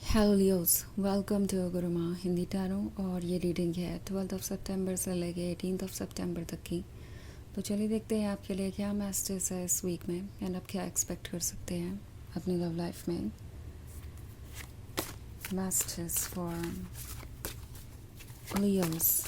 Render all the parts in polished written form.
Hello Leos, welcome to Guruma Hindi tarot. और ये reading है 12 सितंबर से लेके 18 सितंबर तक की। तो चलिए देखते हैं आपके लिए क्या मैसेजेस है इस वीक में एंड आप क्या एक्सपेक्ट कर सकते हैं अपनी लव लाइफ में। Messages for Leos,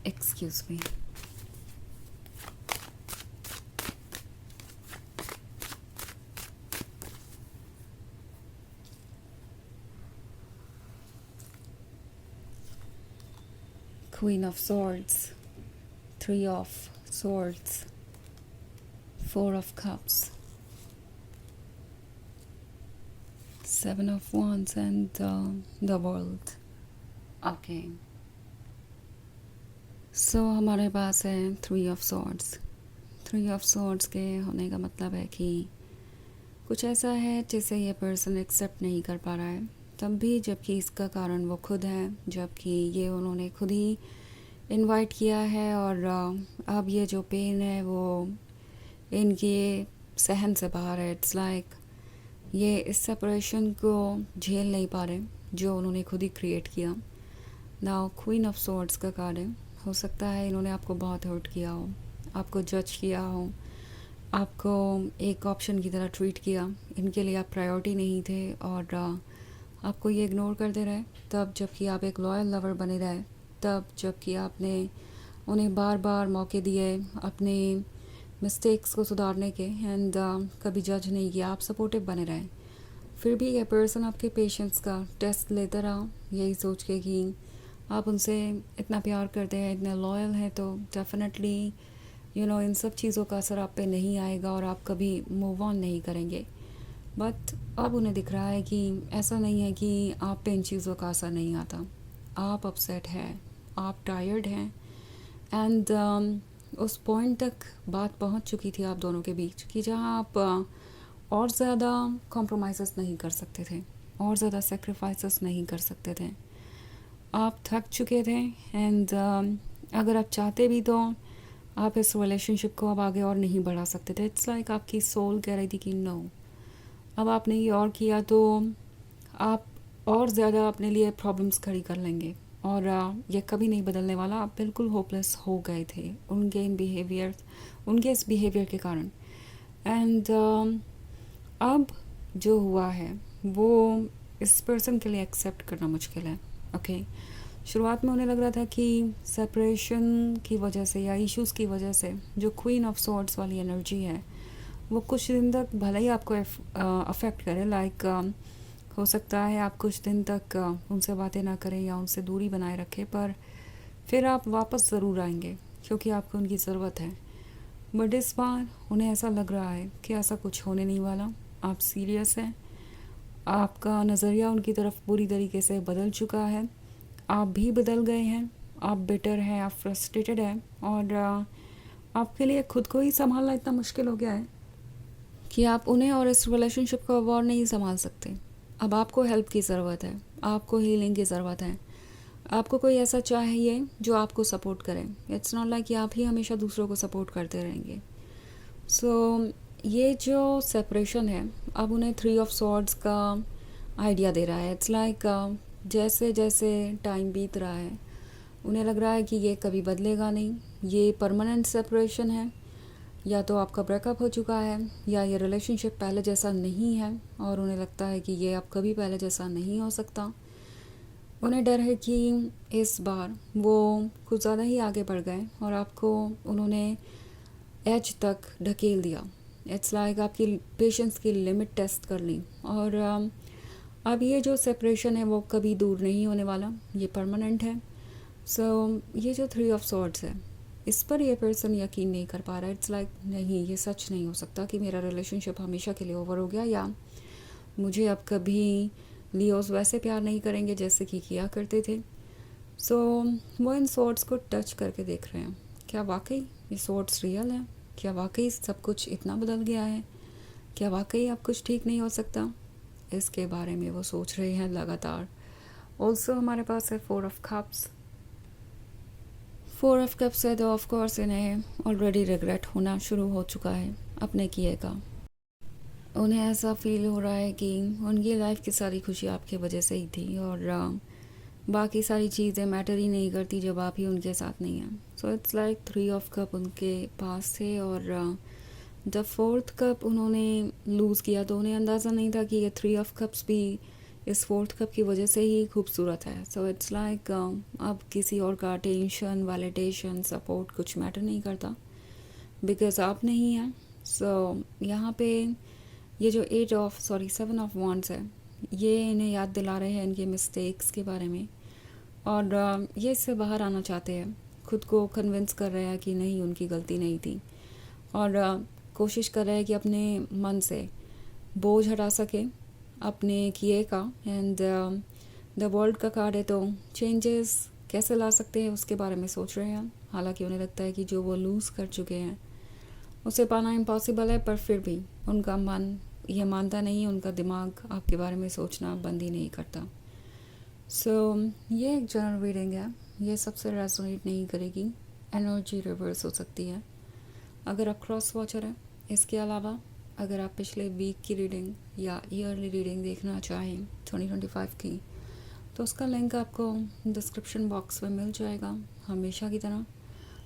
excuse me. Queen of swords, 3 of swords, 4 of cups, 7 of wands and the world. Okay, so हमारे पास है 3 of swords। 3 of swords के होने का मतलब है कि कुछ ऐसा है जिसे ये पर्सन एक्सेप्ट नहीं कर पा रहा है, तब भी जबकि इसका कारण वो खुद है, जबकि ये उन्होंने खुद ही इनवाइट किया है। और अब ये जो पेन है वो इनके सहन से बाहर है। इट्स लाइक ये इस सेपरेशन को झेल नहीं पा रहे जो उन्होंने खुद ही क्रिएट किया। नाउ क्वीन ऑफ सॉर्ड्स का कार्ड है। हो सकता है इन्होंने आपको बहुत हर्ट किया हो, आपको जज किया हो, आपको एक ऑप्शन की तरह ट्रीट किया। इनके लिए आप प्रायोरिटी नहीं थे और आपको ये इग्नोर कर दे रहे, तब जबकि आप एक लॉयल लवर बने रहे, तब जबकि आपने उन्हें बार बार मौके दिए अपने मिस्टेक्स को सुधारने के एंड कभी जज नहीं किया, आप सपोर्टिव बने रहे। फिर भी ये पर्सन आपके पेशेंस का टेस्ट लेता रहा, यही सोच के कि आप उनसे इतना प्यार करते हैं, इतने लॉयल हैं, तो डेफिनेटली इन सब चीज़ों का असर आप पे नहीं आएगा और आप कभी मूव ऑन नहीं करेंगे। बट अब उन्हें दिख रहा है कि ऐसा नहीं है कि आप पे इन चीज़ों का असर नहीं आता। आप अपसेट हैं, आप टायर्ड हैं एंड उस पॉइंट तक बात पहुंच चुकी थी आप दोनों के बीच कि जहां आप और ज़्यादा कॉम्प्रोमाइज़ नहीं कर सकते थे, और ज़्यादा सेक्रीफाइसेस नहीं कर सकते थे। आप थक चुके थे एंड अगर आप चाहते भी तो आप इस रिलेशनशिप को अब आगे और नहीं बढ़ा सकते थे। इट्स लाइक आपकी सोल कह रही थी कि नो, अब आपने ये और किया तो आप और ज़्यादा अपने लिए प्रॉब्लम्स खड़ी कर लेंगे और ये कभी नहीं बदलने वाला। आप बिल्कुल होपलेस हो गए थे उनके इन बिहेवियर, उनके इस बिहेवियर के कारण। एंड अब जो हुआ है वो इस पर्सन के लिए एक्सेप्ट करना मुश्किल है। ओके, शुरुआत में उन्हें लग रहा था कि सेपरेशन की वजह से या इश्यूज़ की वजह से जो क्वीन ऑफ सॉर्ड्स वाली एनर्जी है वो कुछ दिन तक भले ही आपको अफेक्ट करे। लाइक हो सकता है आप कुछ दिन तक उनसे बातें ना करें या उनसे दूरी बनाए रखें, पर फिर आप वापस ज़रूर आएंगे क्योंकि आपको उनकी ज़रूरत है। बट इस बार उन्हें ऐसा लग रहा है कि ऐसा कुछ होने नहीं वाला। आप सीरियस हैं, आपका नज़रिया उनकी तरफ पूरी तरीके से बदल चुका है, आप भी बदल गए हैं, आप बिटर हैं, आप फ्रस्ट्रेटेड हैं और आपके लिए खुद को ही संभालना इतना मुश्किल हो गया है कि आप उन्हें और इस रिलेशनशिप को अब और नहीं संभाल सकते। अब आपको हेल्प की ज़रूरत है, आपको हीलिंग की ज़रूरत है, आपको कोई ऐसा चाहिए जो आपको सपोर्ट करे। इट्स नॉट लाइक कि आप ही हमेशा दूसरों को सपोर्ट करते रहेंगे। सो ये जो सेपरेशन है अब उन्हें 3 ऑफ सॉर्ड्स का आइडिया दे रहा है। इट्स लाइक जैसे जैसे टाइम बीत रहा है उन्हें लग रहा है कि ये कभी बदलेगा नहीं, ये परमानेंट सेपरेशन है, या तो आपका ब्रेकअप हो चुका है या ये रिलेशनशिप पहले जैसा नहीं है और उन्हें लगता है कि ये अब कभी पहले जैसा नहीं हो सकता। उन्हें डर है कि इस बार वो कुछ ज़्यादा ही आगे बढ़ गए और आपको उन्होंने एज तक ढकेल दिया। इट्स लाइक आपकी पेशेंस की लिमिट टेस्ट कर ली और अब ये जो सेपरेशन है वो कभी दूर नहीं होने वाला, ये परमानेंट है। सो ये जो 3 ऑफ सॉर्ड्स है इस पर ये पर्सन यकीन नहीं कर पा रहा है। इट्स लाइक नहीं, ये सच नहीं हो सकता कि मेरा रिलेशनशिप हमेशा के लिए ओवर हो गया या मुझे अब कभी लियोस वैसे प्यार नहीं करेंगे जैसे कि किया करते थे। सो वो इन सॉर्ड्स को टच करके देख रहे हैं, क्या वाकई ये सॉर्ड्स रियल है? क्या वाकई सब कुछ इतना बदल गया है? क्या वाकई अब कुछ ठीक नहीं हो सकता? इसके बारे में वो सोच रहे हैं लगातार। ऑल्सो हमारे पास है 4 ऑफ कप्स। 4 ऑफ कप्स है तो ऑफ कोर्स इन्हें ऑलरेडी रिग्रेट होना शुरू हो चुका है अपने किए का। उन्हें ऐसा फील हो रहा है कि उनकी लाइफ की सारी खुशी आपकी वजह से ही थी और बाकी सारी चीज़ें मैटर ही नहीं करती जब आप ही उनके साथ नहीं हैं. So it's like 3 of cup उनके पास थे और जब 4th कप उन्होंने लूज़ किया तो उन्हें अंदाज़ा नहीं था कि ये 3 ऑफ कप्स भी इस 4th कप की वजह से ही खूबसूरत है. सो इट्स लाइक अब किसी और का टेंशन, वैलिडेशन, सपोर्ट कुछ मैटर नहीं करता बिकॉज आप नहीं हैं. सो यहाँ पे ये जो 7 ऑफ वांड्स है, ये इन्हें याद दिला रहे हैं इनके मिस्टेक्स के बारे में और ये इससे बाहर आना चाहते हैं. खुद को कन्विंस कर रहे हैं कि नहीं, उनकी गलती नहीं थी और कोशिश कर रहे हैं कि अपने मन से बोझ हटा सके अपने किए का. एंड द वर्ल्ड का कार्ड है तो चेंजेस कैसे ला सकते हैं उसके बारे में सोच रहे हैं. हालांकि उन्हें लगता है कि जो वो लूज़ कर चुके हैं उसे पाना इम्पॉसिबल है, पर फिर भी उनका मन ये मानता नहीं, उनका दिमाग आपके बारे में सोचना बंद ही नहीं करता. सो ये एक जनरल रीडिंग है, ये सबसे रेजोनेट नहीं करेगी, एनर्जी रिवर्स हो सकती है अगर आप क्रॉस वॉचर हैं. इसके अलावा अगर आप पिछले वीक की रीडिंग या ईयरली रीडिंग देखना चाहें 2025 की, तो उसका लिंक आपको डिस्क्रिप्शन बॉक्स में मिल जाएगा हमेशा की तरह.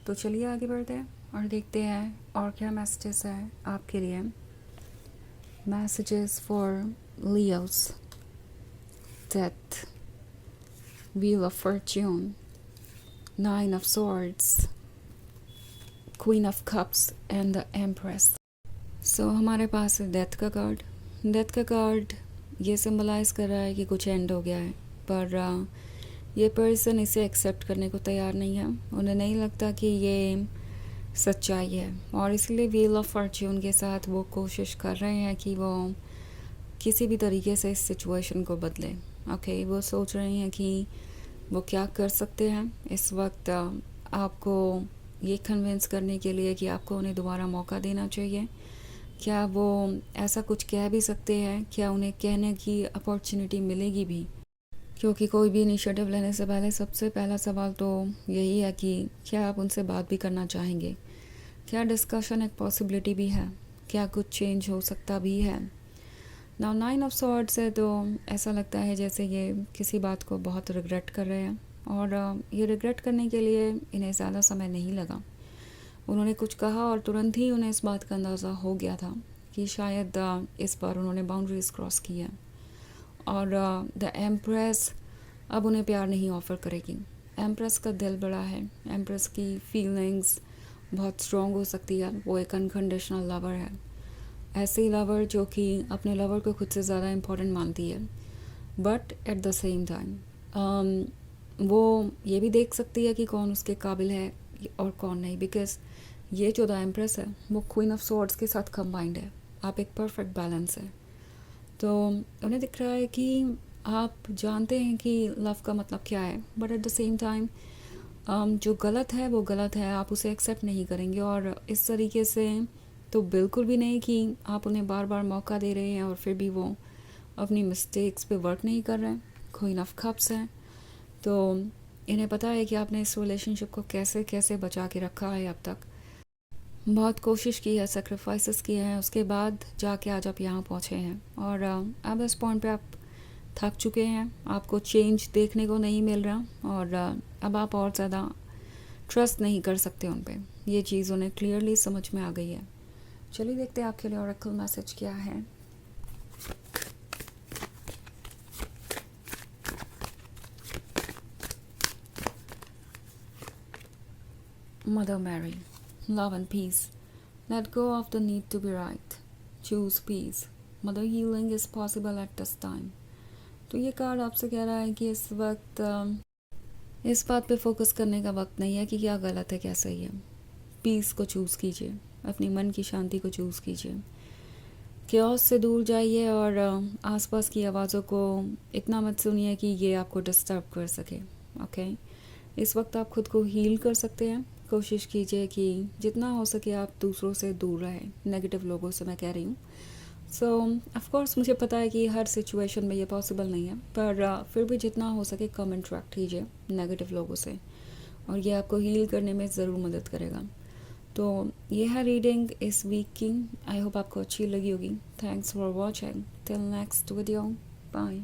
तो चलिए आगे बढ़ते हैं और देखते हैं और क्या मैसेजेस है आपके लिए. Messages for Leos. Death, wheel of fortune, 9 of swords, queen of cups and the empress. So हमारे पास है डेथ का कार्ड. डेथ का कार्ड ये सिंबलाइज कर रहा है कि कुछ एंड हो गया है, पर ये पर्सन इसे एक्सेप्ट करने को तैयार नहीं है. उन्हें नहीं लगता कि ये सच्चाई है और इसलिए व्हील ऑफ फॉर्च्यून के साथ वो कोशिश कर रहे हैं कि वो किसी भी तरीके से इस सिचुएशन को बदलें. ओके, वो सोच रहे हैं कि वो क्या कर सकते हैं इस वक्त आपको ये कन्विंस करने के लिए कि आपको उन्हें दोबारा मौका देना चाहिए. क्या वो ऐसा कुछ कह भी सकते हैं? क्या उन्हें कहने की अपॉर्चुनिटी मिलेगी भी? क्योंकि कोई भी इनिशिएटिव लेने से पहले सबसे पहला सवाल तो यही है कि क्या आप उनसे बात भी करना चाहेंगे, क्या डिस्कशन एक पॉसिबिलिटी भी है, क्या कुछ चेंज हो सकता भी है. नाउ 9 ऑफ सॉर्ड्स है तो ऐसा लगता है जैसे ये किसी बात को बहुत रिग्रेट कर रहे हैं और ये रिग्रेट करने के लिए इन्हें ज़्यादा समय नहीं लगा. उन्होंने कुछ कहा और तुरंत ही उन्हें इस बात का अंदाज़ा हो गया था कि शायद इस बार उन्होंने बाउंड्रीज क्रॉस की है और द एम्प्रेस अब उन्हें प्यार नहीं ऑफ़र करेगी. एम्प्रेस का दिल बड़ा है, एम्प्रेस की फीलिंग्स बहुत स्ट्रॉन्ग हो सकती है. वो एक अनकंडीशनल लवर है, ऐसी लवर जो कि अपने लवर को खुद से ज़्यादा इम्पोर्टेंट मानती है. But at the same time वो ये भी देख सकती है कि कौन उसके काबिल है और कौन नहीं, बिकॉज ये जो द एम्प्रेस है वो क्वीन ऑफ सॉर्ड्स के साथ कंबाइंड है. आप एक परफेक्ट बैलेंस है. तो उन्हें दिख रहा है कि आप जानते हैं कि लव का मतलब क्या है, but at the same time जो गलत है वो गलत है, आप उसे एक्सेप्ट नहीं करेंगे. और इस तरीके से तो बिल्कुल भी नहीं कि आप उन्हें बार बार मौका दे रहे हैं और फिर भी वो अपनी मिस्टेक्स पे वर्क नहीं कर रहे हैं. क्वीन ऑफ कप्स हैं तो इन्हें पता है कि आपने इस रिलेशनशिप को कैसे कैसे बचा के रखा है. अब तक बहुत कोशिश की है, सेक्रीफाइसेस किए हैं, उसके बाद जाके आज आप यहाँ पहुँचे हैं और अब इस पॉइंट पे आप थक चुके हैं. आपको चेंज देखने को नहीं मिल रहा और अब आप और ज़्यादा ट्रस्ट नहीं कर सकते उन पे. ये चीज़ उन्हें क्लियरली समझ में आ गई है. चलिए देखते हैं आपके लिए ऑरेकल मैसेज क्या है. Mother Mary, love and peace. Let go of the need to be right. Choose peace. Mother healing is possible at this time. तो ये कार्ड आपसे कह रहा है कि इस वक्त इस बात पे फोकस करने का वक्त नहीं है कि क्या गलत है क्या सही है. पीस को चूज़ कीजिए, अपनी मन की शांति को चूज़ कीजिए. क्योस से दूर जाइए और आसपास की आवाज़ों को इतना मत सुनिए कि ये आपको डिस्टर्ब कर सके. ओके, इस वक्त आप खुद को हील कर सकते हैं. कोशिश कीजिए कि जितना हो सके आप दूसरों से दूर रहें, नेगेटिव लोगों से मैं कह रही हूँ. सो ऑफ कोर्स मुझे पता है कि हर सिचुएशन में ये पॉसिबल नहीं है, पर फिर भी जितना हो सके कम इंटरेक्ट कीजिए नेगेटिव लोगों से और ये आपको हील करने में ज़रूर मदद करेगा. तो ये है रीडिंग इस वीक की। आई होप आपको अच्छी लगी होगी। Thanks for watching. Till next video, bye.